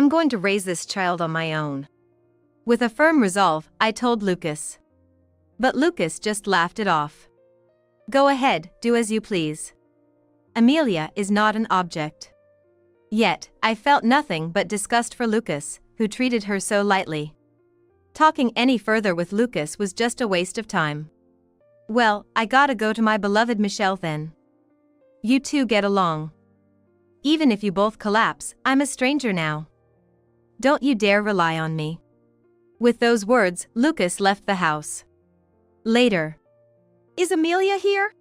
I'm going to raise this child on my own. With a firm resolve, I told Lucas. But Lucas just laughed it off. Go ahead, do as you please. Amelia is not an object. Yet, I felt nothing but disgust for Lucas, who treated her so lightly. Talking any further with Lucas was just a waste of time. Well, I gotta go to my beloved Michelle then. You two get along. Even if you both collapse, I'm a stranger now. Don't you dare rely on me. With those words, Lucas left the house. Later. Is Amelia here?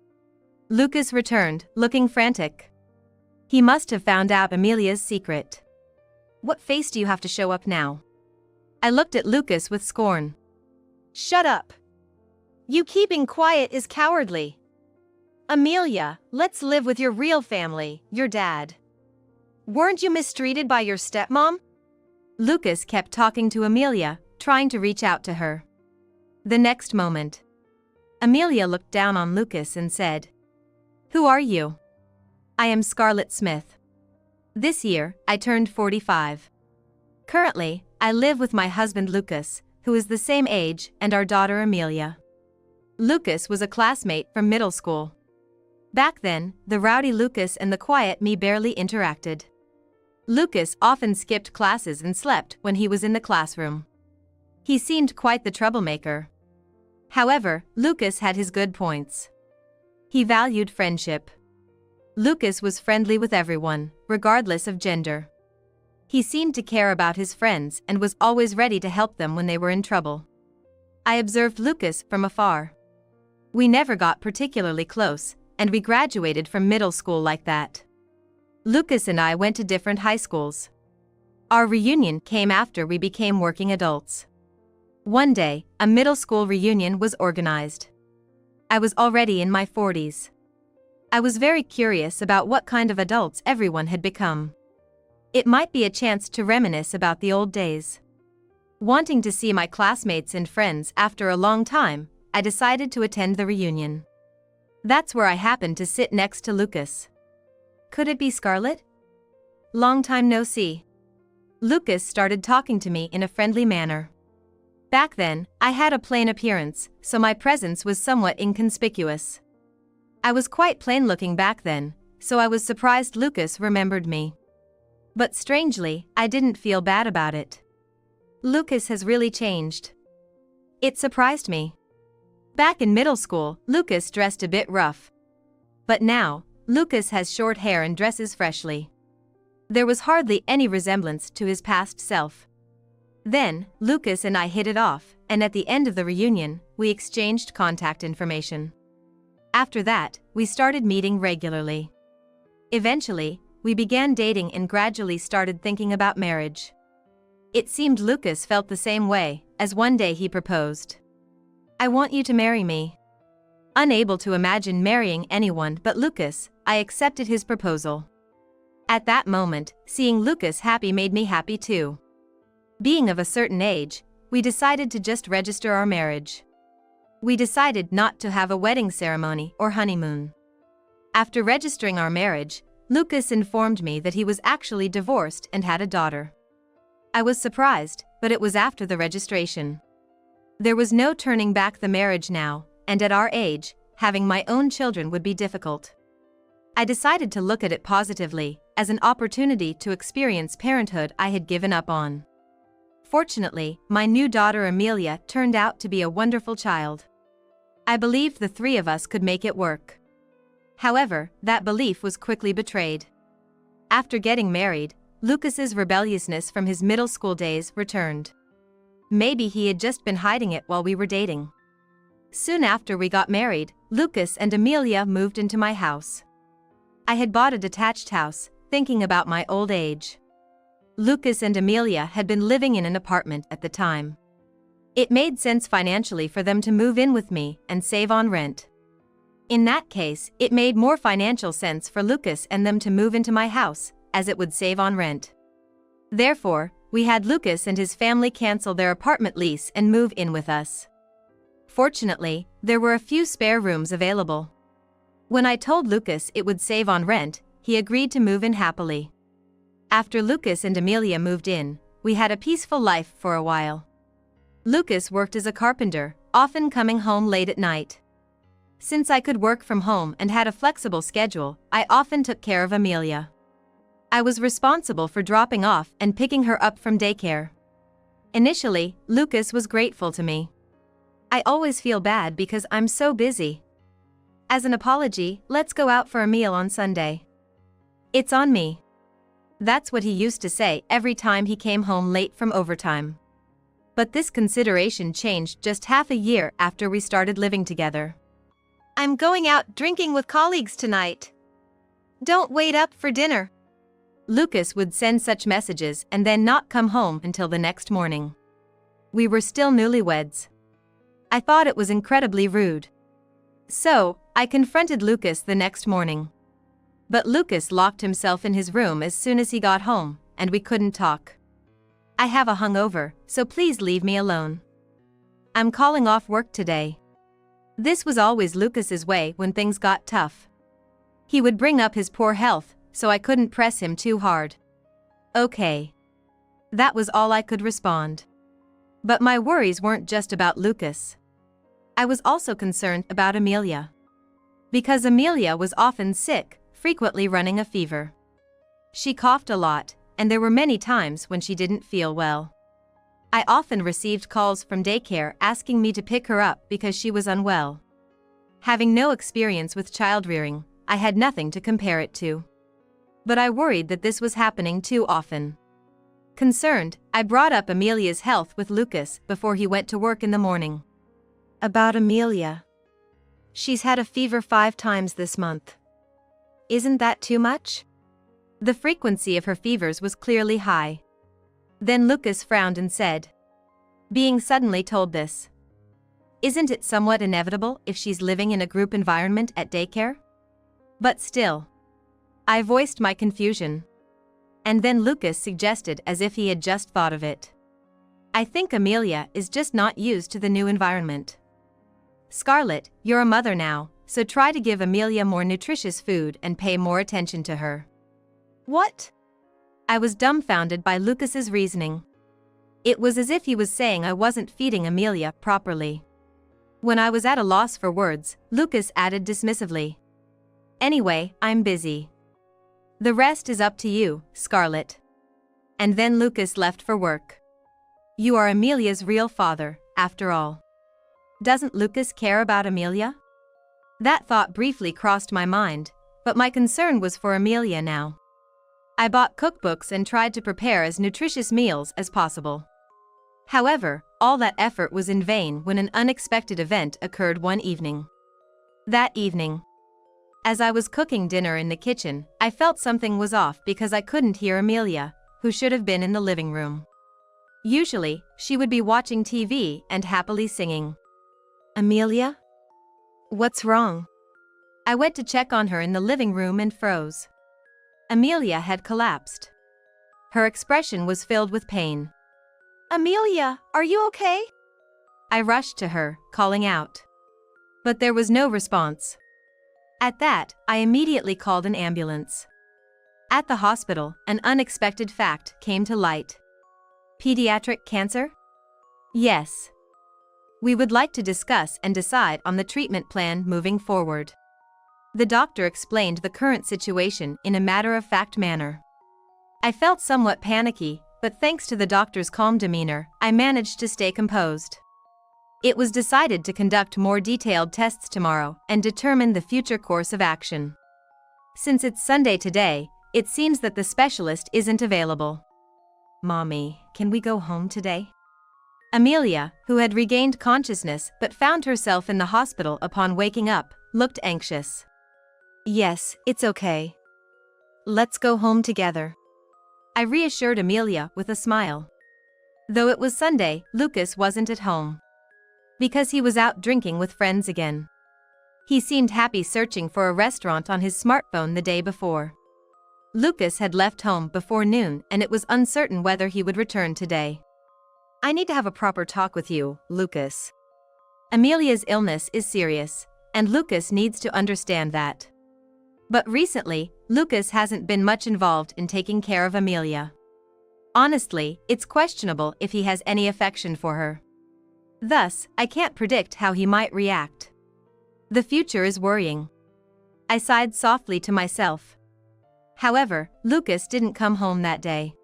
Lucas returned, looking frantic. He must have found out Amelia's secret. What face do you have to show up now? I looked at Lucas with scorn. Shut up. You keeping quiet is cowardly. Amelia, let's live with your real family, your dad. Weren't you mistreated by your stepmom? Lucas kept talking to Amelia, trying to reach out to her. The next moment, Amelia looked down on Lucas and said, Who are you? I am Scarlett Smith. This year, I turned 45. Currently, I live with my husband Lucas, who is the same age, and our daughter Amelia. Lucas was a classmate from middle school. Back then, the rowdy Lucas and the quiet me barely interacted. Lucas often skipped classes and slept when he was in the classroom. He seemed quite the troublemaker. However, Lucas had his good points. He valued friendship. Lucas was friendly with everyone, regardless of gender. He seemed to care about his friends and was always ready to help them when they were in trouble. I observed Lucas from afar. We never got particularly close, and we graduated from middle school like that. Lucas and I went to different high schools. Our reunion came after we became working adults. One day, a middle school reunion was organized. I was already in my 40s. I was very curious about what kind of adults everyone had become. It might be a chance to reminisce about the old days. Wanting to see my classmates and friends after a long time, I decided to attend the reunion. That's where I happened to sit next to Lucas. Could it be Scarlett? Long time no see. Lucas started talking to me in a friendly manner. Back then, I had a plain appearance, so my presence was somewhat inconspicuous. I was quite plain looking back then, so I was surprised Lucas remembered me. But strangely, I didn't feel bad about it. Lucas has really changed. It surprised me. Back in middle school, Lucas dressed a bit rough. But now, Lucas has short hair and dresses freshly. There was hardly any resemblance to his past self. Then, Lucas and I hit it off, and at the end of the reunion, we exchanged contact information. After that, we started meeting regularly. Eventually, we began dating and gradually started thinking about marriage. It seemed Lucas felt the same way, as one day he proposed. I want you to marry me. Unable to imagine marrying anyone but Lucas, I accepted his proposal. At that moment, seeing Lucas happy made me happy too. Being of a certain age, we decided to just register our marriage. We decided not to have a wedding ceremony or honeymoon. After registering our marriage, Lucas informed me that he was actually divorced and had a daughter. I was surprised, but it was after the registration. There was no turning back the marriage now, and at our age, having my own children would be difficult. I decided to look at it positively, as an opportunity to experience parenthood I had given up on. Fortunately, my new daughter Amelia turned out to be a wonderful child. I believed the three of us could make it work. However, that belief was quickly betrayed. After getting married, Lucas's rebelliousness from his middle school days returned. Maybe he had just been hiding it while we were dating. Soon after we got married, Lucas and Amelia moved into my house. I had bought a detached house, thinking about my old age. Lucas and Amelia had been living in an apartment at the time. It made sense financially for them to move in with me and save on rent. In that case, it made more financial sense for Lucas and them to move into my house, as it would save on rent. Therefore, we had Lucas and his family cancel their apartment lease and move in with us. Fortunately, there were a few spare rooms available. When I told Lucas it would save on rent, he agreed to move in happily. After Lucas and Amelia moved in, we had a peaceful life for a while. Lucas worked as a carpenter, often coming home late at night. Since I could work from home and had a flexible schedule, I often took care of Amelia. I was responsible for dropping off and picking her up from daycare. Initially, Lucas was grateful to me. I always feel bad because I'm so busy. As an apology, let's go out for a meal on Sunday. It's on me. That's what he used to say every time he came home late from overtime. But this consideration changed just half a year after we started living together. I'm going out drinking with colleagues tonight. Don't wait up for dinner. Lucas would send such messages and then not come home until the next morning. We were still newlyweds. I thought it was incredibly rude. So, I confronted Lucas the next morning. But Lucas locked himself in his room as soon as he got home, and we couldn't talk. I have a hangover, so please leave me alone. I'm calling off work today. This was always Lucas's way when things got tough. He would bring up his poor health, so I couldn't press him too hard. Okay. That was all I could respond. But my worries weren't just about Lucas. I was also concerned about Amelia. Because Amelia was often sick, frequently running a fever. She coughed a lot, and there were many times when she didn't feel well. I often received calls from daycare asking me to pick her up because she was unwell. Having no experience with child rearing, I had nothing to compare it to. But I worried that this was happening too often. Concerned, I brought up Amelia's health with Lucas before he went to work in the morning. About Amelia. She's had a fever 5 times this month. Isn't that too much? The frequency of her fevers was clearly high. Then Lucas frowned and said, being suddenly told this. Isn't it somewhat inevitable if she's living in a group environment at daycare? But still. I voiced my confusion. And then Lucas suggested as if he had just thought of it. I think Amelia is just not used to the new environment. Scarlett, you're a mother now, so try to give Amelia more nutritious food and pay more attention to her. What? I was dumbfounded by Lucas's reasoning. It was as if he was saying I wasn't feeding Amelia properly. When I was at a loss for words, Lucas added dismissively. Anyway, I'm busy. The rest is up to you, Scarlett. And then Lucas left for work. You are Amelia's real father, after all. Doesn't Lucas care about Amelia? That thought briefly crossed my mind, but my concern was for Amelia now. I bought cookbooks and tried to prepare as nutritious meals as possible. However, all that effort was in vain when an unexpected event occurred one evening. That evening, as I was cooking dinner in the kitchen, I felt something was off because I couldn't hear Amelia, who should have been in the living room. Usually, she would be watching TV and happily singing. Amelia? What's wrong? I went to check on her in the living room and froze. Amelia had collapsed. Her expression was filled with pain. Amelia, are you okay? I rushed to her, calling out. But there was no response. At that, I immediately called an ambulance. At the hospital, an unexpected fact came to light. Pediatric cancer? Yes. We would like to discuss and decide on the treatment plan moving forward. The doctor explained the current situation in a matter-of-fact manner. I felt somewhat panicky, but thanks to the doctor's calm demeanor, I managed to stay composed. It was decided to conduct more detailed tests tomorrow and determine the future course of action. Since it's Sunday today, it seems that the specialist isn't available. Mommy, can we go home today? Amelia, who had regained consciousness but found herself in the hospital upon waking up, looked anxious. Yes, it's okay. Let's go home together. I reassured Amelia with a smile. Though it was Sunday, Lucas wasn't at home. Because he was out drinking with friends again. He seemed happy searching for a restaurant on his smartphone the day before. Lucas had left home before noon and it was uncertain whether he would return today. I need to have a proper talk with you, Lucas. Amelia's illness is serious, and Lucas needs to understand that. But recently, Lucas hasn't been much involved in taking care of Amelia. Honestly, it's questionable if he has any affection for her. Thus, I can't predict how he might react. The future is worrying. I sighed softly to myself. However, Lucas didn't come home that day.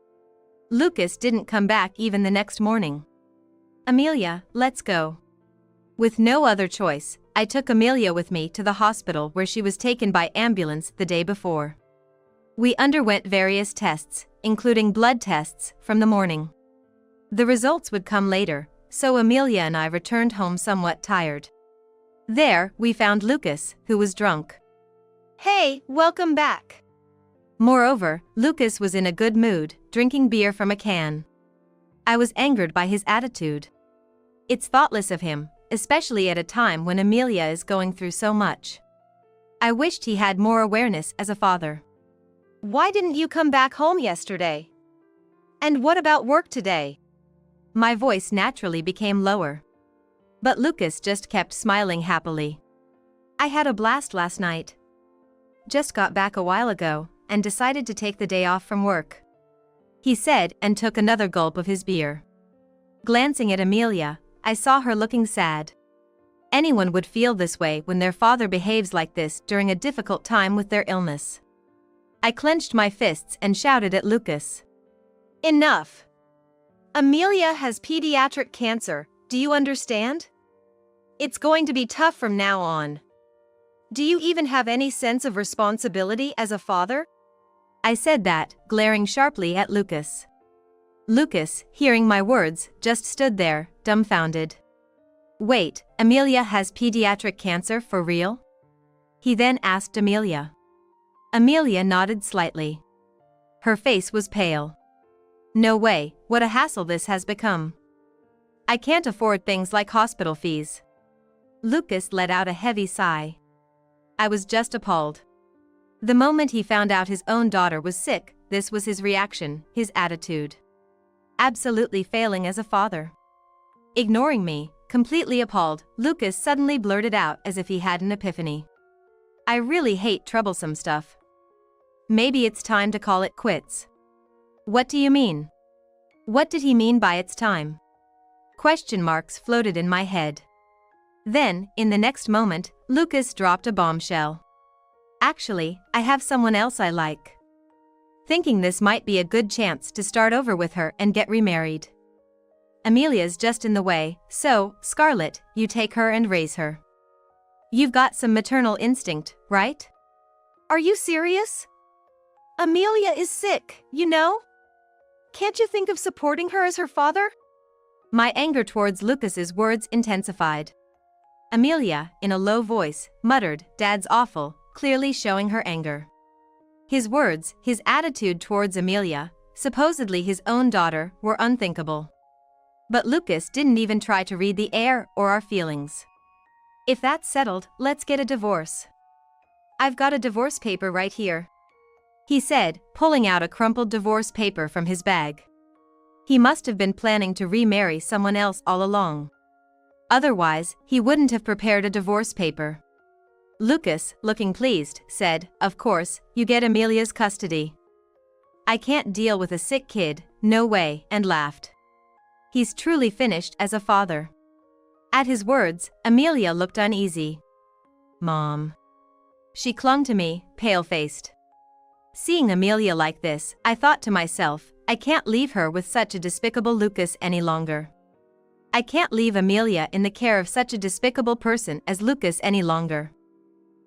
Lucas didn't come back even the next morning. Amelia, let's go. With no other choice, I took Amelia with me to the hospital where she was taken by ambulance the day before. We underwent various tests, including blood tests, from the morning. The results would come later, so Amelia and I returned home somewhat tired. There, we found Lucas, who was drunk. Hey, welcome back. Moreover, Lucas was in a good mood, drinking beer from a can. I was angered by his attitude. It's thoughtless of him, especially at a time when Amelia is going through so much. I wished he had more awareness as a father. Why didn't you come back home yesterday? And what about work today? My voice naturally became lower. But Lucas just kept smiling happily. I had a blast last night. Just got back a while ago, and decided to take the day off from work. He said and took another gulp of his beer. Glancing at Amelia, I saw her looking sad. Anyone would feel this way when their father behaves like this during a difficult time with their illness. I clenched my fists and shouted at Lucas. Enough! Amelia has pediatric cancer, do you understand? It's going to be tough from now on. Do you even have any sense of responsibility as a father? I said that, glaring sharply at Lucas. Lucas, hearing my words, just stood there, dumbfounded. Wait, Amelia has pediatric cancer for real? He then asked Amelia. Amelia nodded slightly. Her face was pale. No way, what a hassle this has become. I can't afford things like hospital fees. Lucas let out a heavy sigh. I was just appalled. The moment he found out his own daughter was sick, this was his reaction, his attitude. Absolutely failing as a father. Ignoring me, completely appalled, Lucas suddenly blurted out as if he had an epiphany. I really hate troublesome stuff. Maybe it's time to call it quits. What do you mean? What did he mean by it's time? Question marks floated in my head. Then, in the next moment, Lucas dropped a bombshell. Actually, I have someone else I like. Thinking this might be a good chance to start over with her and get remarried. Amelia's just in the way, so, Scarlett, you take her and raise her. You've got some maternal instinct, right? Are you serious? Amelia is sick, you know? Can't you think of supporting her as her father? My anger towards Lucas's words intensified. Amelia, in a low voice, muttered, "Dad's awful," clearly showing her anger. His words, his attitude towards Amelia, supposedly his own daughter, were unthinkable. But Lucas didn't even try to read the air or our feelings. If that's settled, let's get a divorce. I've got a divorce paper right here, he said, pulling out a crumpled divorce paper from his bag. He must have been planning to remarry someone else all along. Otherwise, he wouldn't have prepared a divorce paper. Lucas, looking pleased, said, "Of course, you get Amelia's custody." I can't deal with a sick kid, no way, and laughed. He's truly finished as a father. At his words, Amelia looked uneasy. Mom. She clung to me, pale-faced. Seeing Amelia like this, I thought to myself, I can't leave her with such a despicable Lucas any longer. I can't leave Amelia in the care of such a despicable person as Lucas any longer.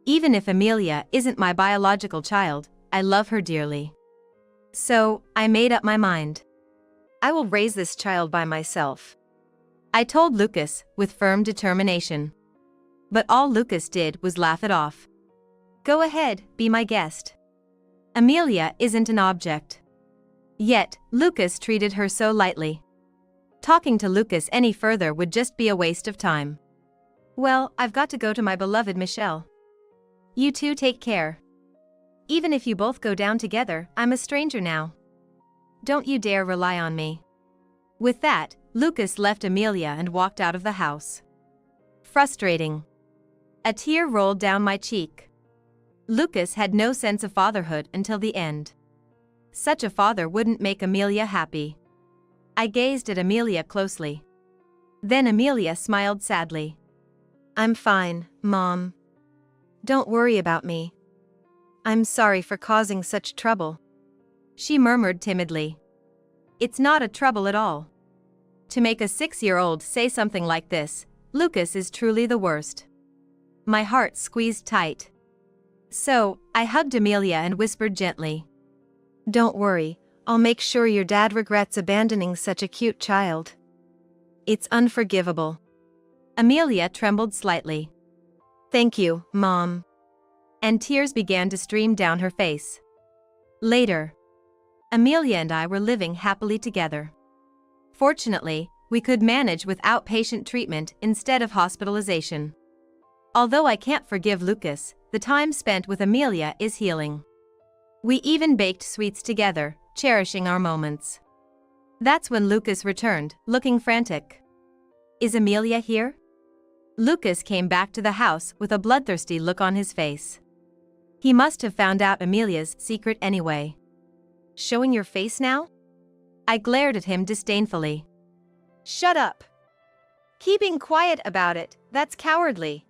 Even if Amelia isn't my biological child, I love her dearly. So, I made up my mind. I will raise this child by myself, I told Lucas, with firm determination. But all Lucas did was laugh it off. Go ahead, be my guest. Amelia isn't an object. Yet, Lucas treated her so lightly. Talking to Lucas any further would just be a waste of time. Well, I've got to go to my beloved Michelle. You two take care. Even if you both go down together, I'm a stranger now. Don't you dare rely on me. With that, Lucas left Amelia and walked out of the house. Frustrating. A tear rolled down my cheek. Lucas had no sense of fatherhood until the end. Such a father wouldn't make Amelia happy. I gazed at Amelia closely. Then Amelia smiled sadly. I'm fine, Mom. Don't worry about me. I'm sorry for causing such trouble. She murmured timidly. It's not a trouble at all. To make a 6-year-old say something like this, Lucas is truly the worst. My heart squeezed tight. So, I hugged Amelia and whispered gently. Don't worry, I'll make sure your dad regrets abandoning such a cute child. It's unforgivable. Amelia trembled slightly. Thank you, Mom. And tears began to stream down her face. Later, Amelia and I were living happily together. Fortunately, we could manage with outpatient treatment instead of hospitalization. Although I can't forgive Lucas, the time spent with Amelia is healing. We even baked sweets together, cherishing our moments. That's when Lucas returned, looking frantic. Is Amelia here? Lucas came back to the house with a bloodthirsty look on his face. He must have found out Amelia's secret anyway. Showing your face now? I glared at him disdainfully. Shut up. Keeping quiet about it, that's cowardly.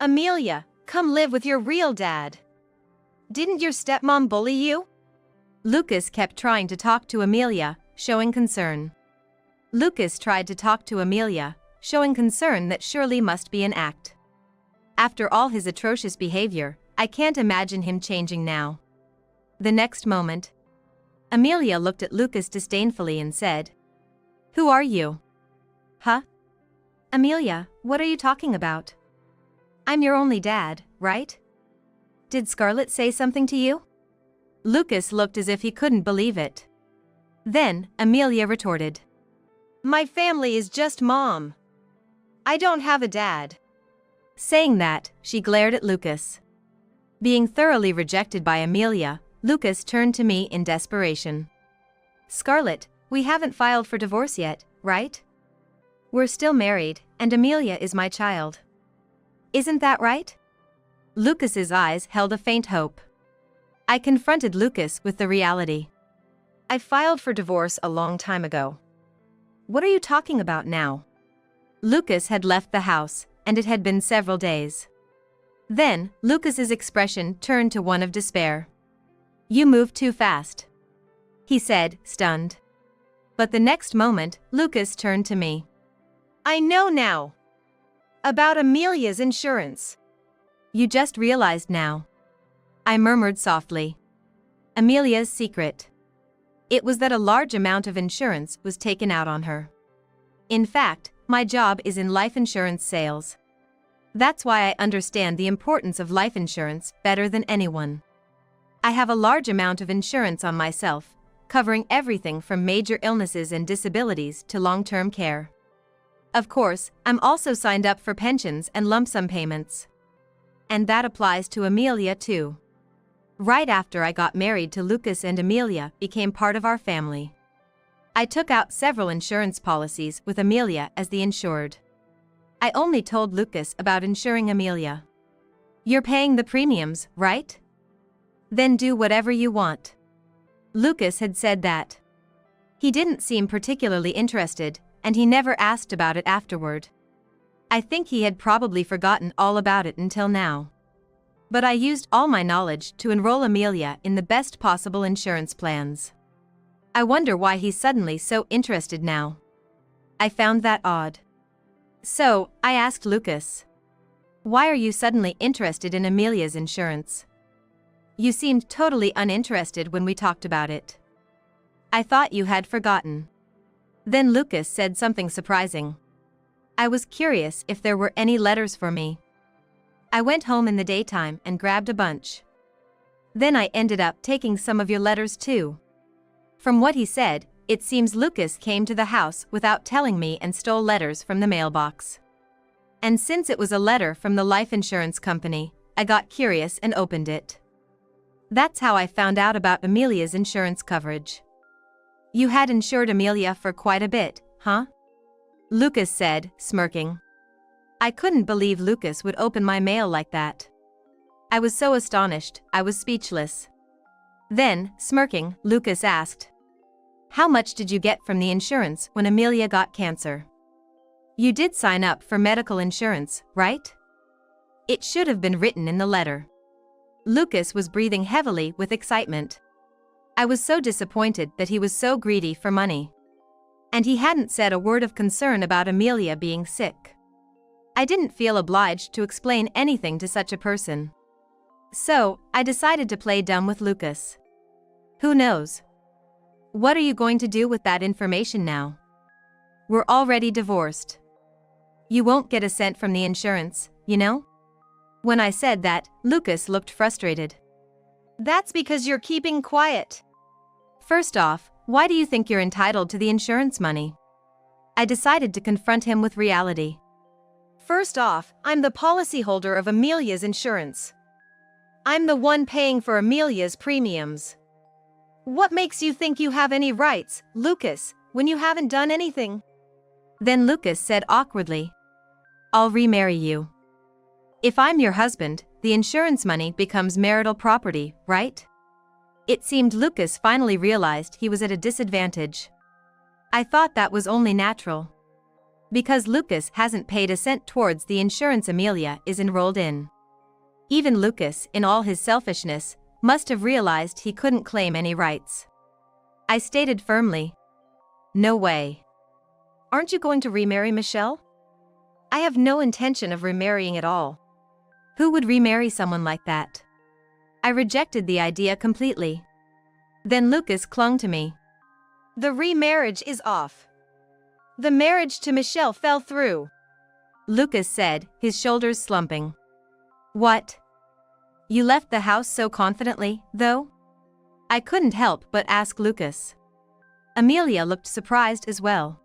Amelia, come live with your real dad. Didn't your stepmom bully you? Lucas kept trying to talk to Amelia, showing concern. Lucas tried to talk to Amelia, showing concern that surely must be an act. After all his atrocious behavior, I can't imagine him changing now. The next moment, Amelia looked at Lucas disdainfully and said, Who are you? Huh? Amelia, what are you talking about? I'm your only dad, right? Did Scarlett say something to you? Lucas looked as if he couldn't believe it. Then, Amelia retorted. My family is just Mom. I don't have a dad. Saying that, she glared at Lucas. Being thoroughly rejected by Amelia, Lucas turned to me in desperation. Scarlett, we haven't filed for divorce yet, right? We're still married, and Amelia is my child. Isn't that right? Lucas's eyes held a faint hope. I confronted Lucas with the reality. I filed for divorce a long time ago. What are you talking about now? Lucas had left the house, and it had been several days. Then, Lucas's expression turned to one of despair. You moved too fast, he said, stunned. But the next moment, Lucas turned to me. I know now. About Amelia's insurance. You just realized now. I murmured softly. Amelia's secret. It was that a large amount of insurance was taken out on her. In fact, my job is in life insurance sales. That's why I understand the importance of life insurance better than anyone. I have a large amount of insurance on myself, covering everything from major illnesses and disabilities to long-term care. Of course, I'm also signed up for pensions and lump sum payments. And that applies to Amelia too. Right after I got married to Lucas and Amelia became part of our family. I took out several insurance policies with Amelia as the insured. I only told Lucas about insuring Amelia. You're paying the premiums, right? Then do whatever you want. Lucas had said that. He didn't seem particularly interested, and he never asked about it afterward. I think he had probably forgotten all about it until now. But I used all my knowledge to enroll Amelia in the best possible insurance plans. I wonder why he's suddenly so interested now. I found that odd. So, I asked Lucas. Why are you suddenly interested in Amelia's insurance? You seemed totally uninterested when we talked about it. I thought you had forgotten. Then Lucas said something surprising. I was curious if there were any letters for me. I went home in the daytime and grabbed a bunch. Then I ended up taking some of your letters too. From what he said, it seems Lucas came to the house without telling me and stole letters from the mailbox. And since it was a letter from the life insurance company, I got curious and opened it. That's how I found out about Amelia's insurance coverage. You had insured Amelia for quite a bit, huh? Lucas said, smirking. I couldn't believe Lucas would open my mail like that. I was so astonished, I was speechless. Then, smirking, Lucas asked, "How much did you get from the insurance when Amelia got cancer?" "You did sign up for medical insurance, right?" It should have been written in the letter. Lucas was breathing heavily with excitement. I was so disappointed that he was so greedy for money. And he hadn't said a word of concern about Amelia being sick. I didn't feel obliged to explain anything to such a person. So, I decided to play dumb with Lucas. "Who knows? What are you going to do with that information now? We're already divorced. You won't get a cent from the insurance, you know?" When I said that, Lucas looked frustrated. "That's because you're keeping quiet." "First off, why do you think you're entitled to the insurance money?" I decided to confront him with reality. "First off, I'm the policyholder of Amelia's insurance. I'm the one paying for Amelia's premiums. What makes you think you have any rights, Lucas, when you haven't done anything?" Then Lucas said awkwardly, "I'll remarry you. If I'm your husband, the insurance money becomes marital property, right?" It seemed Lucas finally realized he was at a disadvantage. I thought that was only natural. Because Lucas hasn't paid a cent towards the insurance Amelia is enrolled in. Even Lucas, in all his selfishness, must have realized he couldn't claim any rights. I stated firmly, "No way." "Aren't you going to remarry Michelle?" "I have no intention of remarrying at all." Who would remarry someone like that? I rejected the idea completely. Then Lucas clung to me. "The remarriage is off. The marriage to Michelle fell through," Lucas said, his shoulders slumping. "What? You left the house so confidently, though?" I couldn't help but ask Lucas. Amelia looked surprised as well.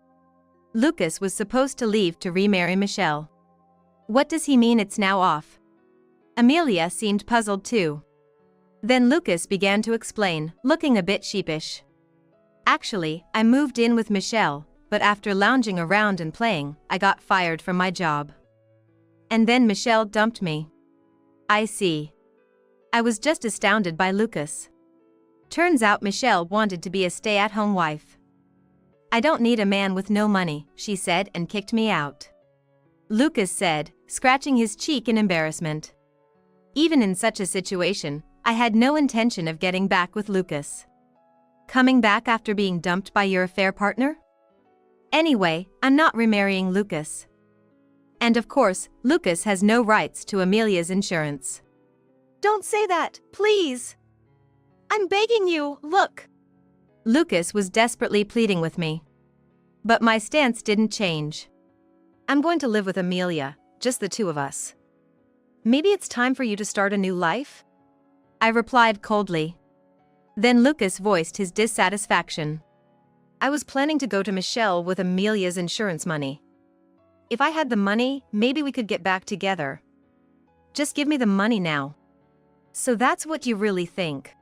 Lucas was supposed to leave to remarry Michelle. What does he mean it's now off? Amelia seemed puzzled too. Then Lucas began to explain, looking a bit sheepish. "Actually, I moved in with Michelle, but after lounging around and playing, I got fired from my job. And then Michelle dumped me." "I see." I was just astounded by Lucas. Turns out Michelle wanted to be a stay-at-home wife. "I don't need a man with no money," she said and kicked me out. Lucas said, scratching his cheek in embarrassment. Even in such a situation, I had no intention of getting back with Lucas. Coming back after being dumped by your affair partner? Anyway, I'm not remarrying Lucas. And of course, Lucas has no rights to Amelia's insurance. "Don't say that, please. I'm begging you, look." Lucas was desperately pleading with me. But my stance didn't change. "I'm going to live with Amelia, just the two of us. Maybe it's time for you to start a new life?" I replied coldly. Then Lucas voiced his dissatisfaction. "I was planning to go to Michelle with Amelia's insurance money. If I had the money, maybe we could get back together. Just give me the money now." "So that's what you really think?"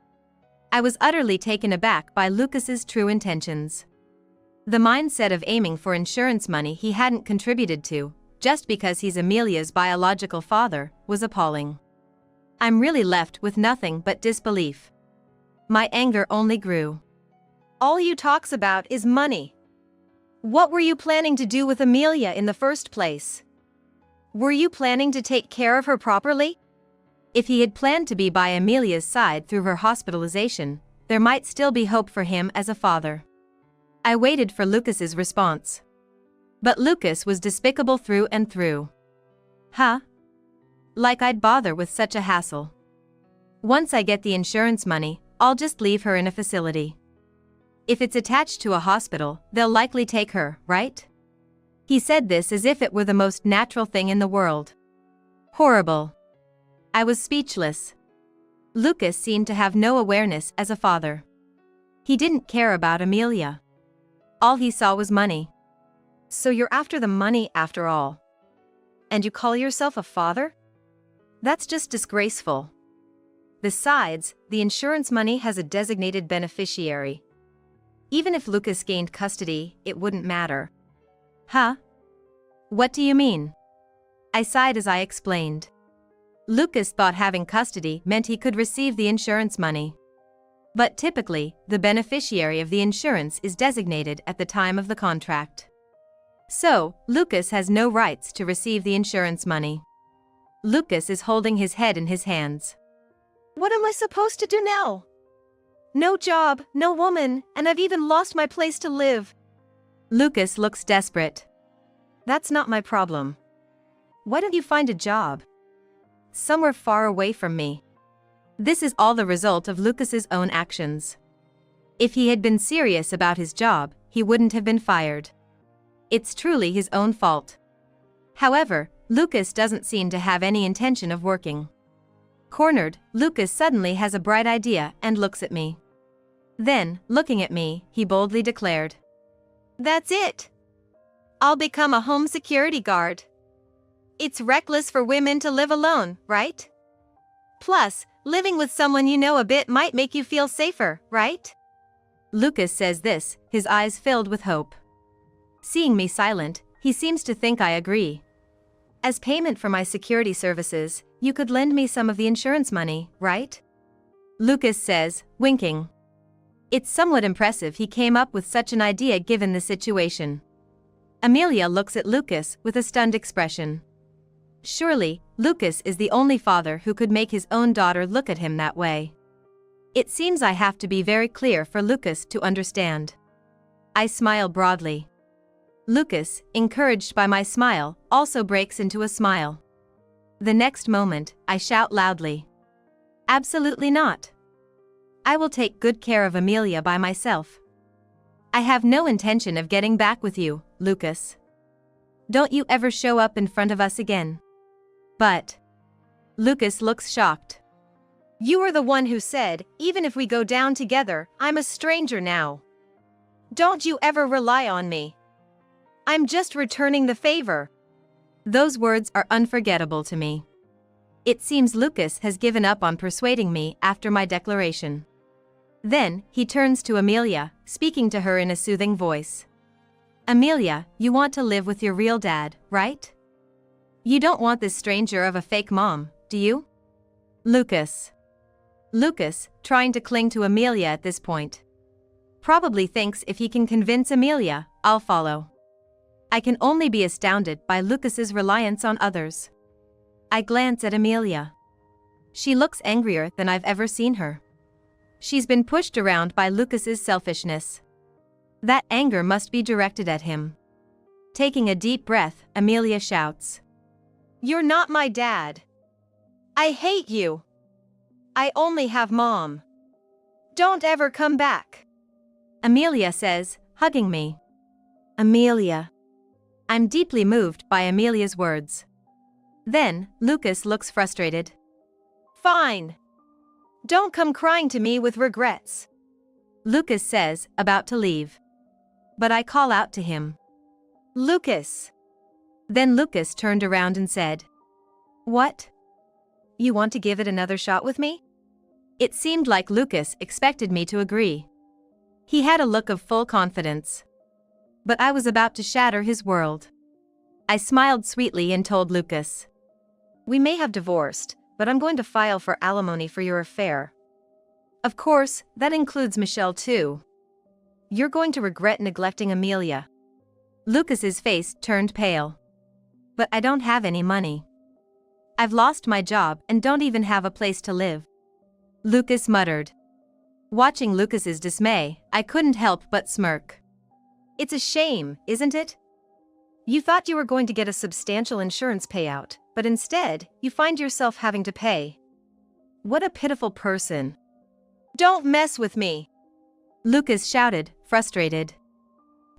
I was utterly taken aback by Lucas's true intentions. The mindset of aiming for insurance money he hadn't contributed to, just because he's Amelia's biological father, was appalling. I'm really left with nothing but disbelief. My anger only grew. "All you talks about is money. What were you planning to do with Amelia in the first place? Were you planning to take care of her properly?" If he had planned to be by Amelia's side through her hospitalization, there might still be hope for him as a father. I waited for Lucas's response. But Lucas was despicable through and through. Huh? Like I'd bother with such a hassle. Once I get the insurance money, I'll just leave her in a facility. If it's attached to a hospital, they'll likely take her, right? He said this as if it were the most natural thing in the world. Horrible. I was speechless. Lucas seemed to have no awareness as a father. He didn't care about Amelia. All he saw was money. "So you're after the money after all? And you call yourself a father? That's just disgraceful. Besides, the insurance money has a designated beneficiary. Even if Lucas gained custody, it wouldn't matter." Huh? What do you mean? I sighed as I explained. Lucas thought having custody meant he could receive the insurance money. But typically, the beneficiary of the insurance is designated at the time of the contract. So, Lucas has no rights to receive the insurance money. Lucas is holding his head in his hands. What am I supposed to do now? No job, no woman, and I've even lost my place to live. Lucas looks desperate. That's not my problem. Why don't you find a job? Somewhere far away from me. This is all the result of Lucas's own actions. If he had been serious about his job, he wouldn't have been fired. It's truly his own fault. However, Lucas doesn't seem to have any intention of working. Cornered, Lucas suddenly has a bright idea and looks at me. Then, looking at me, he boldly declared, "That's it. I'll become a home security guard. It's reckless for women to live alone, right? Plus, living with someone you know a bit might make you feel safer, right?" Lucas says this, his eyes filled with hope. Seeing me silent, he seems to think I agree. "As payment for my security services, you could lend me some of the insurance money, right?" Lucas says, winking. It's somewhat impressive he came up with such an idea given the situation. Amelia looks at Lucas with a stunned expression. Surely, Lucas is the only father who could make his own daughter look at him that way. It seems I have to be very clear for Lucas to understand. I smile broadly. Lucas, encouraged by my smile, also breaks into a smile. The next moment, I shout loudly. Absolutely not. I will take good care of Amelia by myself. I have no intention of getting back with you, Lucas. Don't you ever show up in front of us again. But... Lucas looks shocked. "You are the one who said, even if we go down together, I'm a stranger now. Don't you ever rely on me. I'm just returning the favor." Those words are unforgettable to me. It seems Lucas has given up on persuading me after my declaration. Then, he turns to Amelia, speaking to her in a soothing voice. Amelia, you want to live with your real dad, right? You don't want this stranger of a fake mom, do you? Lucas, trying to cling to Amelia at this point. Probably thinks if he can convince Amelia, I'll follow. I can only be astounded by Lucas's reliance on others. I glance at Amelia. She looks angrier than I've ever seen her. She's been pushed around by Lucas's selfishness. That anger must be directed at him. Taking a deep breath, Amelia shouts. "You're not my dad. I hate you. I only have mom. Don't ever come back." Amelia says, hugging me. Amelia. I'm deeply moved by Amelia's words. Then, Lucas looks frustrated. "Fine. Don't come crying to me with regrets," Lucas says, about to leave. But I call out to him. "Lucas." Then Lucas turned around and said. "What? You want to give it another shot with me?" It seemed like Lucas expected me to agree. He had a look of full confidence. But I was about to shatter his world. I smiled sweetly and told Lucas. "We may have divorced, but I'm going to file for alimony for your affair. Of course, that includes Michelle too. You're going to regret neglecting Amelia." Lucas's face turned pale. But I don't have any money. I've lost my job and don't even have a place to live. Lucas muttered. Watching Lucas's dismay, I couldn't help but smirk. "It's a shame, isn't it? You thought you were going to get a substantial insurance payout, but instead, you find yourself having to pay. What a pitiful person. Don't mess with me," Lucas shouted, frustrated.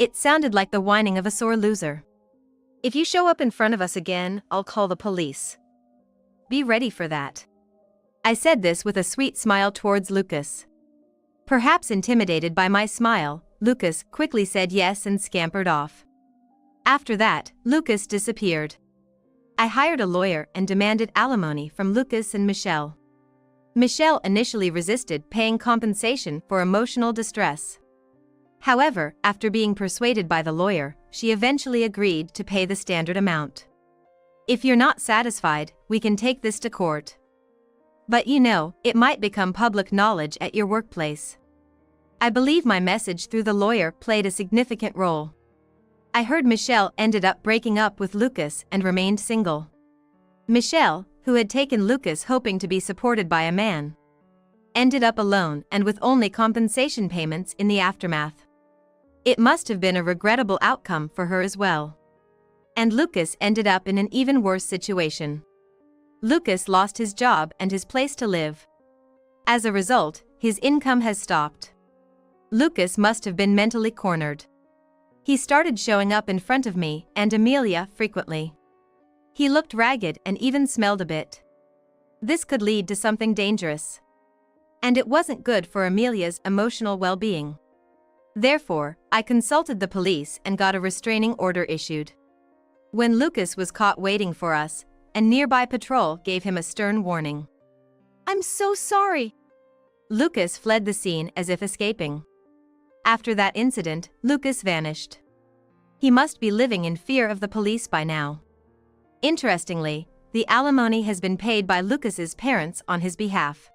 It sounded like the whining of a sore loser. "If you show up in front of us again, I'll call the police. Be ready for that." I said this with a sweet smile towards Lucas. Perhaps intimidated by my smile, Lucas quickly said yes and scampered off. After that, Lucas disappeared. I hired a lawyer and demanded alimony from Lucas and Michelle. Michelle initially resisted paying compensation for emotional distress. However, after being persuaded by the lawyer, she eventually agreed to pay the standard amount. If you're not satisfied, we can take this to court. But you know, it might become public knowledge at your workplace. I believe my message through the lawyer played a significant role. I heard Michelle ended up breaking up with Lucas and remained single. Michelle, who had taken Lucas hoping to be supported by a man, ended up alone and with only compensation payments in the aftermath. It must have been a regrettable outcome for her as well. And Lucas ended up in an even worse situation. Lucas lost his job and his place to live. As a result, his income has stopped. Lucas must have been mentally cornered. He started showing up in front of me and Amelia frequently. He looked ragged and even smelled a bit. This could lead to something dangerous. And it wasn't good for Amelia's emotional well-being. Therefore, I consulted the police and got a restraining order issued. When Lucas was caught waiting for us, a nearby patrol gave him a stern warning. I'm so sorry. Lucas fled the scene as if escaping. After that incident, Lucas vanished. He must be living in fear of the police by now. Interestingly, the alimony has been paid by Lucas's parents on his behalf.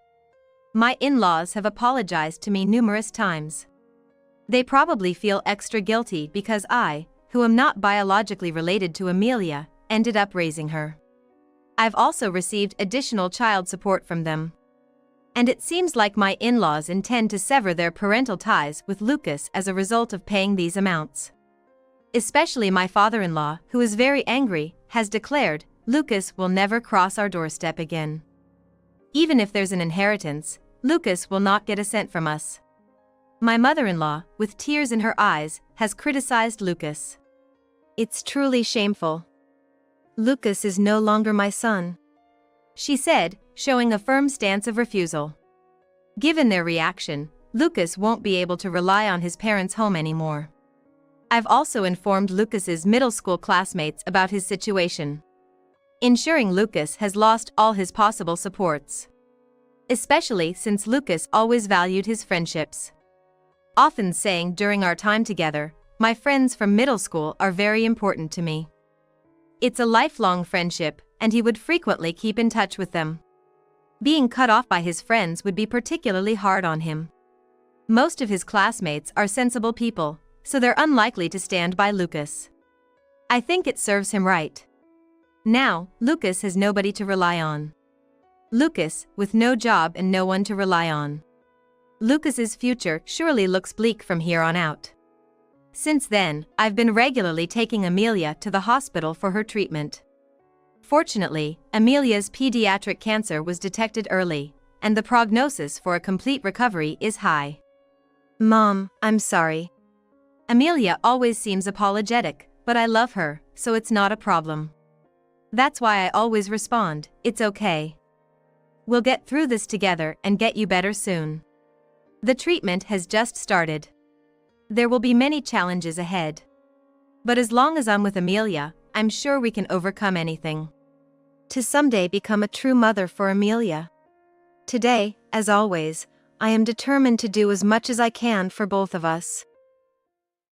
My in-laws have apologized to me numerous times. They probably feel extra guilty because I, who am not biologically related to Amelia, ended up raising her. I've also received additional child support from them. And it seems like my in-laws intend to sever their parental ties with Lucas as a result of paying these amounts. Especially my father-in-law, who is very angry, has declared, Lucas will never cross our doorstep again. Even if there's an inheritance, Lucas will not get a cent from us. My mother-in-law, with tears in her eyes, has criticized Lucas. It's truly shameful. Lucas is no longer my son, she said, showing a firm stance of refusal. Given their reaction, Lucas won't be able to rely on his parents' home anymore. I've also informed Lucas's middle school classmates about his situation, ensuring Lucas has lost all his possible supports. Especially since Lucas always valued his friendships, often saying during our time together, my friends from middle school are very important to me. It's a lifelong friendship, and he would frequently keep in touch with them. Being cut off by his friends would be particularly hard on him. Most of his classmates are sensible people, so they're unlikely to stand by Lucas. I think it serves him right. Now, Lucas has nobody to rely on. Lucas, with no job and no one to rely on. Lucas's future surely looks bleak from here on out. Since then, I've been regularly taking Amelia to the hospital for her treatment. Fortunately, Amelia's pediatric cancer was detected early, and the prognosis for a complete recovery is high. Mom, I'm sorry. Amelia always seems apologetic, but I love her, so it's not a problem. That's why I always respond, it's okay. We'll get through this together and get you better soon. The treatment has just started. There will be many challenges ahead. But as long as I'm with Amelia, I'm sure we can overcome anything. To someday become a true mother for Amelia. Today, as always, I am determined to do as much as I can for both of us.